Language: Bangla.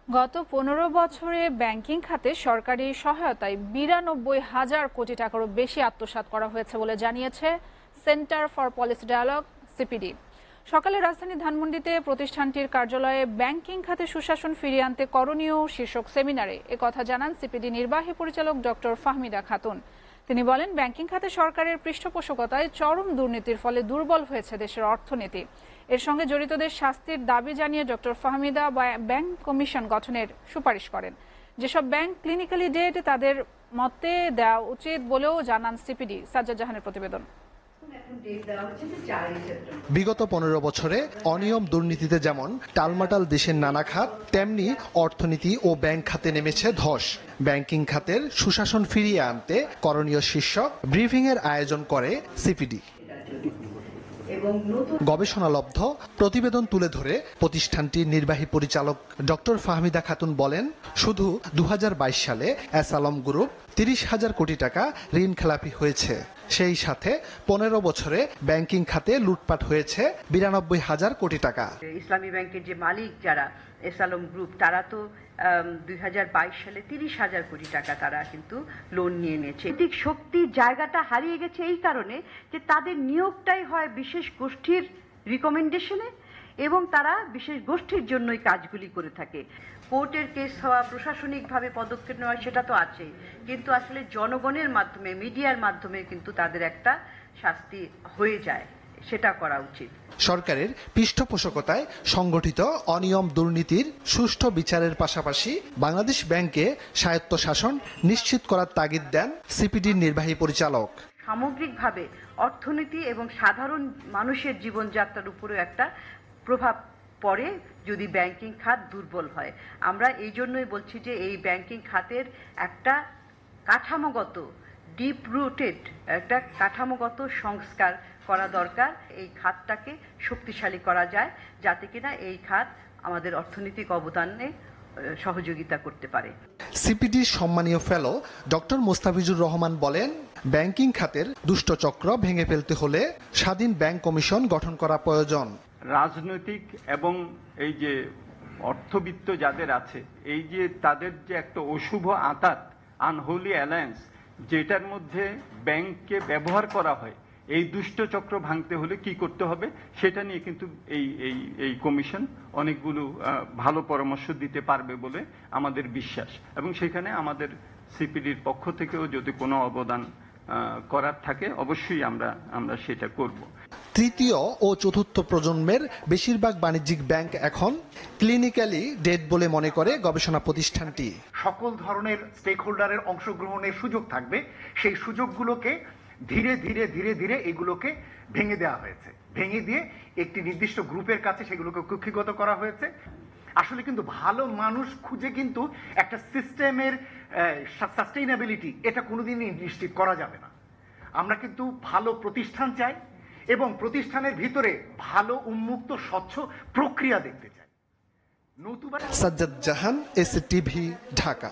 গত ১৫ বছরে ব্যাংকিং খাতে সরকারি সহায়তায় ৯২,০০০ কোটি টাকারও বেশি আত্মসাৎ করা হয়েছে বলে জানিয়েছে centre for policy dialogue CPD. সকালে রাজধানী ধানমন্ডিতে প্রতিষ্ঠানটির কার্যালয়ে ব্যাংকিং খাতে সুশাসন ফিরিয়ে আনতে করণীয় শীর্ষক সেমিনারে একথা জানান সিপিডি নির্বাহী পরিচালক ডক্টর ফাহমিদা খাতুন। তিনি বলেন, ব্যাংকিং খাতে সরকারের পৃষ্ঠপোষকতায় চরম দুর্নীতির ফলে দুর্বল হয়েছে দেশের অর্থনীতি। এর সঙ্গে জড়িতদের শাস্তির দাবি জানিয়ে ডক্টর ফাহমিদা ব্যাংক কমিশন গঠনের সুপারিশ করেন। যেসব ব্যাংক ক্লিনিক্যালি ডেড তাদের মতে দেওয়া উচিত বলেও জানান সিপিডি। সাজ্জাদ জাহানের প্রতিবেদন। বিগত ১৫ বছরে অনিয়ম দুর্নীতিতে যেমন টালমাটাল দেশের নানা খাত, তেমনি অর্থনীতি ও ব্যাংক খাতে নেমেছে ধস। ব্যাংকিং খাতের সুশাসন ফিরিয়ে আনতে করণীয় শীর্ষক ব্রিফিং এর আয়োজন করে সিপিডি। গবেষণালব্ধ প্রতিবেদন তুলে ধরে প্রতিষ্ঠানটির নির্বাহী পরিচালক ডক্টর ফাহমিদা খাতুন বলেন, শুধু ২০২২ সালে এস আলম গ্রুপ ৩০,০০০ কোটি টাকা ঋণ খেলাপি হয়েছে। সেই সাথে ১৫ বছরে ব্যাংকিং খাতে লুটপাট হয়েছে ৯২,০০০ কোটি টাকা। ইসলামী ব্যাংকের যে মালিক যারা এস আলম গ্রুপ, তারা তো ২০২২ সালে ৩০,০০০ কোটি টাকা তারা কিন্তু লোন নিয়ে নিয়েছে। আর্থিক শক্তির জায়গাটা হারিয়ে গেছে এই কারণে যে তাদের নিয়োগটাই হয় বিশেষ গোষ্ঠীর রিকমেন্ডেশনে, এবং তারা বিশেষ গোষ্ঠীর জন্যই কাজগুলি করে থাকে। কোর্টের কেস হওয়া, প্রশাসনিকভাবে পদক্ষেপ নেওয়া, সেটা তো আছে, কিন্তু আসলে জনগণের মাধ্যমে, মিডিয়ার মাধ্যমে কিন্তু তাদের একটা শাস্তি হয়ে যায়, সেটা করা উচিত। সরকারের পৃষ্ঠপোষকতায় সংগঠিত অনিয়ম দুর্নীতির সুষ্ঠু বিচারের পাশাপাশি বাংলাদেশ ব্যাংকে স্বায়ত্তশাসন নিশ্চিত করার তাগিদ দেন সিপিডির নির্বাহী পরিচালক। সামগ্রিকভাবে অর্থনীতি এবং সাধারণ মানুষের জীবনযাত্রার উপরেও একটা প্রভাব পড়ে যদি ব্যাংকিং খাত দুর্বল হয়। আমরা এই জন্যই বলছি যে এই ব্যাংকিং খাতের একটা কাঠামোগত ডিপ রুটেড একটা কাঠামোগত সংস্কার করা দরকার। এই খাতটাকে শক্তিশালী করা যায় যাতে কিনা এই খাত আমাদের অর্থনৈতিক অবদানে সহযোগিতা করতে পারে। সিপিডির সম্মানীয় ফেলো ডক্টর মোস্তাফিজুর রহমান বলেন, ব্যাংকিং খাতের দুষ্টচক্র ভেঙে ফেলতে হলে স্বাধীন ব্যাংক কমিশন গঠন করা প্রয়োজন। রাজনৈতিক এবং এই যে অর্থবিত্ত যাদের আছে, এই যে তাদের যে একটা অশুভ আঁতাত, আনহোলি অ্যালায়েন্স, যেটার মধ্যে ব্যাংককে ব্যবহার করা হয়, এই দুষ্ট চক্র ভাঙতে হলে কি করতে হবে সেটা নিয়ে কিন্তু এই কমিশন অনেকগুলো ভালো পরামর্শ দিতে পারবে বলে আমাদের বিশ্বাস, এবং সেখানে আমাদের সিপিডির পক্ষ থেকেও যদি কোনো অবদান করার থাকে অবশ্যই আমরা সেটা করব। তৃতীয় ও চতুর্থ প্রজন্মের বেশিরভাগ বাণিজ্যিক ব্যাংক এখন ক্লিনিক্যালি ডেড বলে মনে করে গবেষণা প্রতিষ্ঠানটি। সকল ধরনের স্টেক হোল্ডারের অংশগ্রহণের সুযোগ থাকবে, সেই সুযোগগুলোকে ধীরে ধীরে ধীরে ধীরে এগুলোকে ভেঙে দেওয়া হয়েছে। ভেঙে দিয়ে একটি নির্দিষ্ট গ্রুপের কাছে সেগুলোকে কক্ষিগত করা হয়েছে। আসলে কিন্তু ভালো মানুষ খুঁজে কিন্তু একটা সিস্টেমের সাস্টেইনেবিলিটি এটা কোনোদিনই নিশ্চিত করা যাবে না। আমরা কিন্তু ভালো প্রতিষ্ঠান চাই এবং প্রতিষ্ঠানের ভিতরে ভালো উন্মুক্ত স্বচ্ছ প্রক্রিয়া দেখতে চাই। সাজ্জাদ জাহান, এসটিভি, ঢাকা।